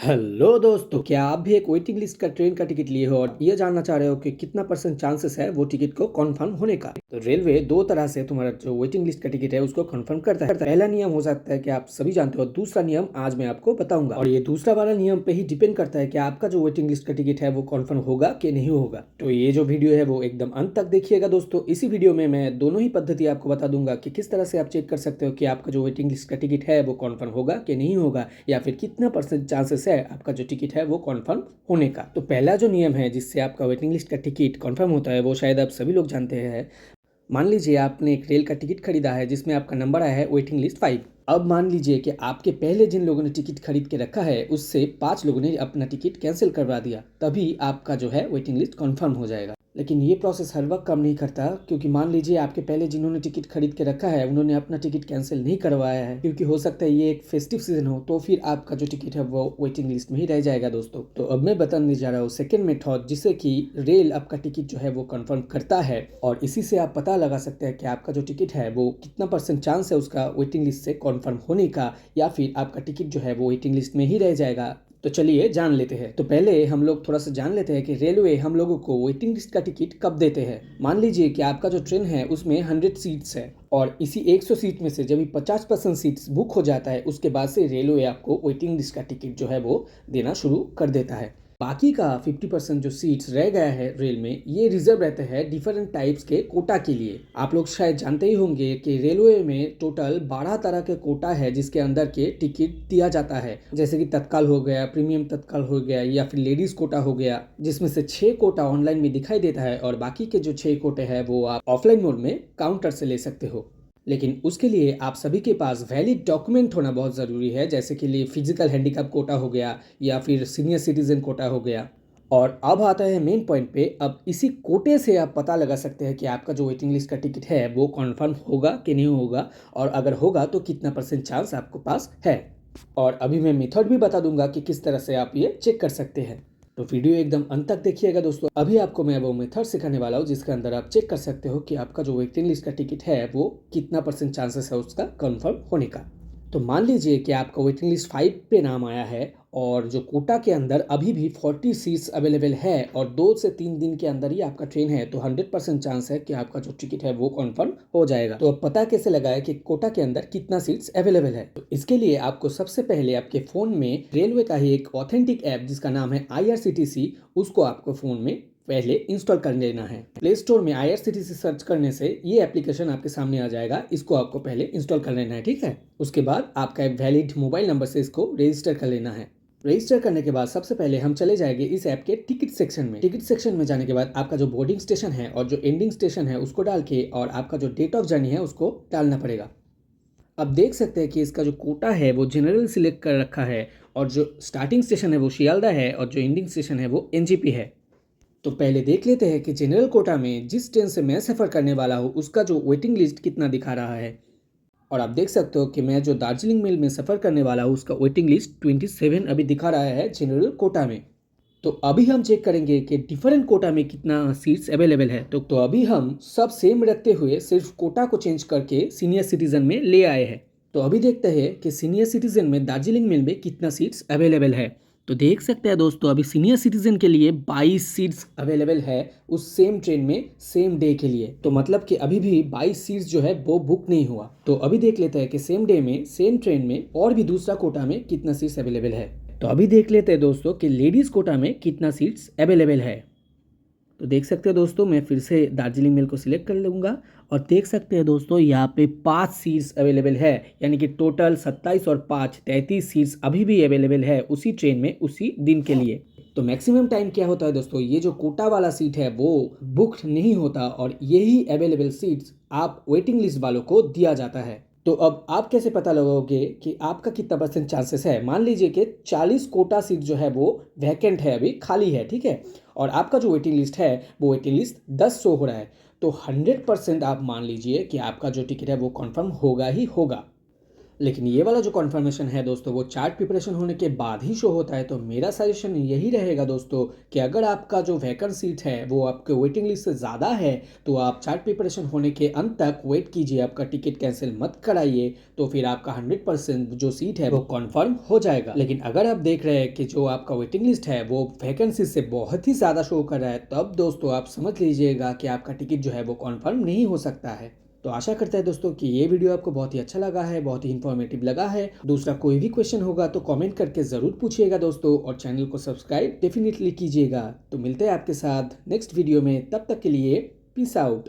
Hello दोस्तों, क्या आप भी एक वेटिंग लिस्ट का ट्रेन का टिकट लिए हो और ये जानना चाह रहे हो कि कितना परसेंट चांसेस है वो टिकट को कंफर्म होने का। तो रेलवे दो तरह से तुम्हारा जो वेटिंग लिस्ट का टिकट है उसको कंफर्म करता है। पहला नियम हो सकता है कि आप सभी जानते हो, दूसरा नियम आज मैं आपको बताऊंगा और ये दूसरा वाला नियम पे ही डिपेंड करता है कि आपका जो वेटिंग लिस्ट का टिकट है वो कंफर्म होगा कि नहीं होगा। तो ये जो वीडियो है वो एकदम अंत तक देखिएगा दोस्तों। इसी वीडियो में मैं दोनों ही पद्धति आपको बता दूंगा कि किस तरह से आप चेक कर सकते हो कि आपका जो वेटिंग लिस्ट का टिकट है वो कंफर्म होगा कि नहीं होगा, या फिर कितना परसेंट चांसेस है आपका जो टिकट है वो कंफर्म होने का। तो पहला जो नियम है जिससे आपका वेटिंग लिस्ट का टिकट कंफर्म होता है वो शायद आप सभी लोग जानते हैं। मान लीजिए आपने एक रेल का टिकट खरीदा है जिसमें आपका नंबर आया है वेटिंग लिस्ट 5। अब मान लीजिए कि आपके पहले जिन लोगों ने टिकट खरीद के रखा है उससे 5 लोगों ने अपना टिकट कैंसिल करवा दिया, तभी आपका जो है वेटिंग लिस्ट कंफर्म हो जाएगा। लेकिन ये प्रोसेस हर वक्त काम नहीं करता, क्योंकि मान लीजिए आपके पहले जिन्होंने टिकट खरीद के रखा है उन्होंने अपना टिकट कैंसिल नहीं करवाया है, क्योंकि हो सकता है ये एक फेस्टिव सीजन हो, तो फिर आपका जो टिकट है वो वेटिंग लिस्ट में ही रह जाएगा दोस्तों। तो अब मैं बताने जा रहा हूँ सेकेंड मेथड, जिससे कि रेल आपका टिकट जो है वो कंफर्म करता है और इसी से आप पता लगा सकते हैं कि आपका जो टिकट है वो कितना परसेंट चांस है उसका वेटिंग लिस्ट से कंफर्म होने का, या फिर आपका टिकट जो है वो वेटिंग लिस्ट में ही रह जाएगा। तो चलिए जान लेते हैं। तो पहले हम लोग थोड़ा सा जान लेते हैं कि रेलवे हम लोगों को वेटिंग लिस्ट का टिकट कब देते हैं। मान लीजिए कि आपका जो ट्रेन है उसमें 100 सीट्स है और इसी 100 सीट में से जब भी 50% सीट्स बुक हो जाता है उसके बाद से रेलवे आपको वेटिंग लिस्ट का टिकट जो है वो देना शुरू कर देता है। बाकी का 50% जो सीट्स रह गया है रेल में, ये रिजर्व रहते हैं डिफरेंट टाइप्स के कोटा के लिए। आप लोग शायद जानते ही होंगे कि रेलवे में टोटल 12 तरह के कोटा है जिसके अंदर के टिकट दिया जाता है, जैसे कि तत्काल हो गया, प्रीमियम तत्काल हो गया, या फिर लेडीज कोटा हो गया, जिसमें से 6 कोटा ऑनलाइन में दिखाई देता है और बाकी के जो 6 कोटे हैं वो आप ऑफलाइन मोड में काउंटर से ले सकते हो। लेकिन उसके लिए आप सभी के पास वैलिड डॉक्यूमेंट होना बहुत ज़रूरी है, जैसे कि लिए फिजिकल हैंडीकैप कोटा हो गया या फिर सीनियर सिटीजन कोटा हो गया। और अब आता है मेन पॉइंट पे। अब इसी कोटे से आप पता लगा सकते हैं कि आपका जो वेटिंग लिस्ट का टिकट है वो कन्फर्म होगा कि नहीं होगा, और अगर होगा तो कितना परसेंट चांस आपके पास है। और अभी मैं मेथड भी बता दूंगा कि किस तरह से आप ये चेक कर सकते हैं। तो वीडियो एकदम अंत तक देखिएगा दोस्तों। अभी आपको मैं वो मेथड सिखाने वाला हूँ जिसके अंदर आप चेक कर सकते हो कि आपका जो वेटिंग लिस्ट का टिकट है वो कितना परसेंट चांसेस है उसका कंफर्म होने का। तो मान लीजिए कि आपका वेटिंग लिस्ट 5 पे नाम आया है और जो कोटा के अंदर अभी भी 40 सीट्स अवेलेबल है और 2 से 3 दिन के अंदर ही आपका ट्रेन है, तो 100% चांस है कि आपका जो टिकट है वो कंफर्म हो जाएगा। तो अब पता कैसे लगाए कि कोटा के अंदर कितना सीट्स अवेलेबल है। तो इसके लिए आपको सबसे पहले आपके फ़ोन में रेलवे का ही एक ऑथेंटिक ऐप जिसका नाम है IRCTC, उसको आपको फ़ोन में पहले इंस्टॉल कर लेना है। प्ले स्टोर में IRCTC सर्च करने से ये एप्लीकेशन आपके सामने आ जाएगा, इसको आपको पहले इंस्टॉल कर लेना है, ठीक है। उसके बाद आपका एक वैलिड मोबाइल नंबर से इसको रजिस्टर कर लेना है। रजिस्टर करने के बाद सबसे पहले हम चले जाएंगे इस ऐप के टिकट सेक्शन में। टिकट सेक्शन में जाने के बाद आपका जो बोर्डिंग स्टेशन है और जो एंडिंग स्टेशन है उसको डाल के और आपका जो डेट ऑफ जर्नी है उसको डालना पड़ेगा। अब देख सकते हैं कि इसका जो कोटा है वो जनरल सिलेक्ट कर रखा है और जो स्टार्टिंग स्टेशन है वो शियालदा है और जो एंडिंग स्टेशन है वो NGP है। तो पहले देख लेते हैं कि जनरल कोटा में जिस ट्रेन से मैं सफ़र करने वाला हूँ उसका जो वेटिंग लिस्ट कितना दिखा रहा है। और आप देख सकते हो कि मैं जो दार्जिलिंग मेल में सफ़र करने वाला हूँ उसका वेटिंग लिस्ट 27 अभी दिखा रहा है जनरल कोटा में। तो अभी हम चेक करेंगे कि डिफरेंट कोटा में कितना सीट्स अवेलेबल है। तो अभी हम सब सेम रखते हुए सिर्फ कोटा को चेंज करके सीनियर सिटीजन में ले आए हैं। तो अभी देखते हैं कि सीनियर सिटीजन में दार्जिलिंग मेल में कितना सीट्स अवेलेबल है। तो देख सकते हैं दोस्तों, अभी सीनियर सिटीजन के लिए 22 सीट्स अवेलेबल है उस सेम ट्रेन में सेम डे के लिए। तो मतलब कि अभी भी 22 सीट्स जो है वो बुक नहीं हुआ। तो अभी देख लेते हैं कि सेम डे में सेम ट्रेन में और भी दूसरा कोटा में कितना सीट्स अवेलेबल है। तो अभी देख लेते हैं दोस्तों कि लेडीज़ कोटा में कितना सीट्स अवेलेबल है। तो देख सकते हैं दोस्तों, मैं फिर से दार्जिलिंग मेल को सिलेक्ट कर लूँगा और देख सकते हैं दोस्तों यहाँ पे 5 सीट्स अवेलेबल है, यानी कि टोटल 27 और 5 33 सीट्स अभी भी अवेलेबल है उसी ट्रेन में उसी दिन के लिए। तो मैक्सिमम टाइम क्या होता है दोस्तों, ये जो कोटा वाला सीट है वो बुक्ड नहीं होता और यही अवेलेबल सीट्स आप वेटिंग लिस्ट वालों को दिया जाता है। तो अब आप कैसे पता लगाओगे कि आपका कितना परसेंट चांसेस है। मान लीजिए कि 40 कोटा सीट जो है वो वैकेंट है, अभी खाली है, ठीक है, और आपका जो वेटिंग लिस्ट है वो वेटिंग लिस्ट 10 शो हो रहा है। तो 100% आप मान लीजिए कि आपका जो टिकट है वो कंफर्म होगा ही होगा। लेकिन ये वाला जो कन्फर्मेशन है दोस्तों वो चार्ट प्रिपरेशन होने के बाद ही शो होता है। तो मेरा सजेशन यही रहेगा दोस्तों कि अगर आपका जो वैकेंट सीट है वो आपके वेटिंग लिस्ट से ज़्यादा है तो आप चार्ट प्रिपरेशन होने के अंत तक वेट कीजिए, आपका टिकट कैंसिल मत कराइए। तो फिर आपका 100% जो सीट है वो कन्फर्म हो जाएगा। लेकिन अगर आप देख रहे हैं कि जो आपका वेटिंग लिस्ट है वो वैकेंसी से बहुत ही ज़्यादा शो कर रहा है, तब दोस्तों आप समझ लीजिएगा कि आपका टिकट जो है वो कन्फर्म नहीं हो सकता है। तो आशा करता है दोस्तों कि ये वीडियो आपको बहुत ही अच्छा लगा है, बहुत ही इन्फॉर्मेटिव लगा है। दूसरा कोई भी क्वेश्चन होगा तो कमेंट करके ज़रूर पूछिएगा दोस्तों, और चैनल को सब्सक्राइब डेफिनेटली कीजिएगा। तो मिलते हैं आपके साथ नेक्स्ट वीडियो में, तब तक के लिए पीस आउट।